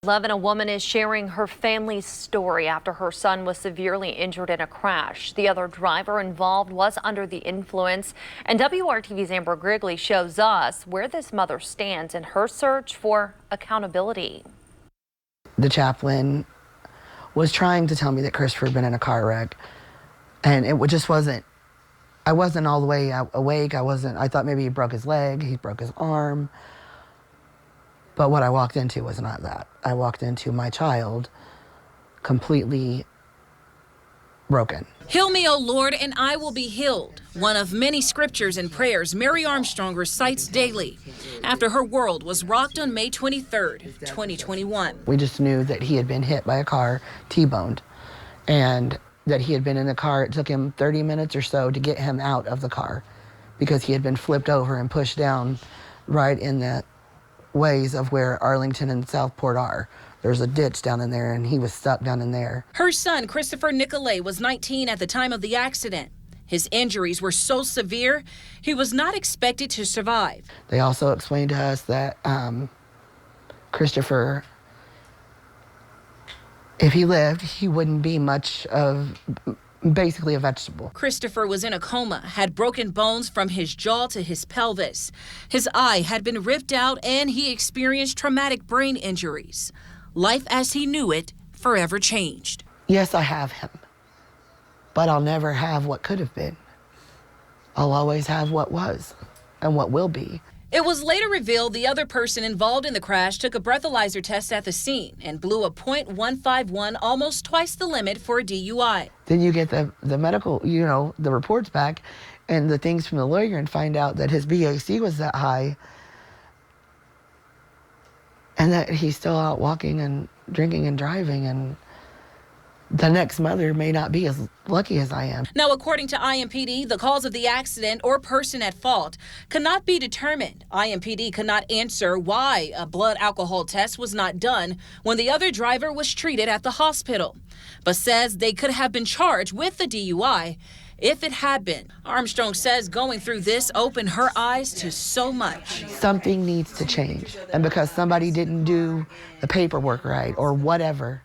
A woman is sharing her family's story after her son was severely injured in a crash. The other driver involved was under the influence, and WRTV's Amber Grigley shows us where this mother stands in her search for accountability. The chaplain was trying to tell me that Christopher had been in a car wreck, and it just wasn't. I wasn't all the way awake. I thought maybe he broke his leg, he broke his arm. But what I walked into was not that. I walked into my child completely broken. Heal me, O Lord, and I will be healed. One of many scriptures and prayers Mary Armstrong recites daily after her world was rocked on May 23rd, 2021. We just knew that he had been hit by a car, T-boned, and that he had been in the car. It took him 30 minutes or so to get him out of the car because he had been flipped over and pushed down right in the ways of where Arlington and Southport are. There's a ditch down in there, and he was stuck down in there. Her son, Christopher Nicolay, was 19 at the time of the accident. His injuries were so severe, he was not expected to survive. They also explained to us that Christopher, if he lived, he wouldn't be much of basically a vegetable. Christopher was in a coma, had broken bones from his jaw to his pelvis. His eye had been ripped out, and he experienced traumatic brain injuries. Life as he knew it forever changed. Yes, I have him, but I'll never have what could have been. I'll always have what was and what will be. It was later revealed the other person involved in the crash took a breathalyzer test at the scene and blew a .151, almost twice the limit for a DUI. Then you get the medical, the reports back and the things from the lawyer and find out that his BAC was that high and that he's still out walking and drinking and driving, and the next mother may not be as lucky as I am. Now, according to IMPD, the cause of the accident or person at fault cannot be determined. IMPD cannot answer why a blood alcohol test was not done when the other driver was treated at the hospital, but says they could have been charged with the DUI if it had been. Armstrong says going through this opened her eyes to so much. Something needs to change, and because somebody didn't do the paperwork right or whatever,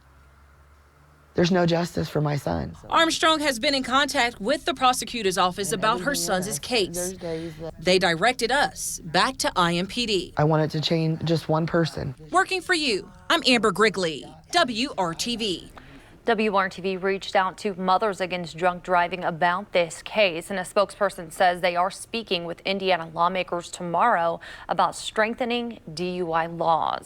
there's no justice for my son. Armstrong has been in contact with the prosecutor's office about her son's case. They directed us back to IMPD. I wanted to change just one person. Working for you, I'm Amber Grigley, WRTV. WRTV reached out to Mothers Against Drunk Driving about this case, and a spokesperson says they are speaking with Indiana lawmakers tomorrow about strengthening DUI laws.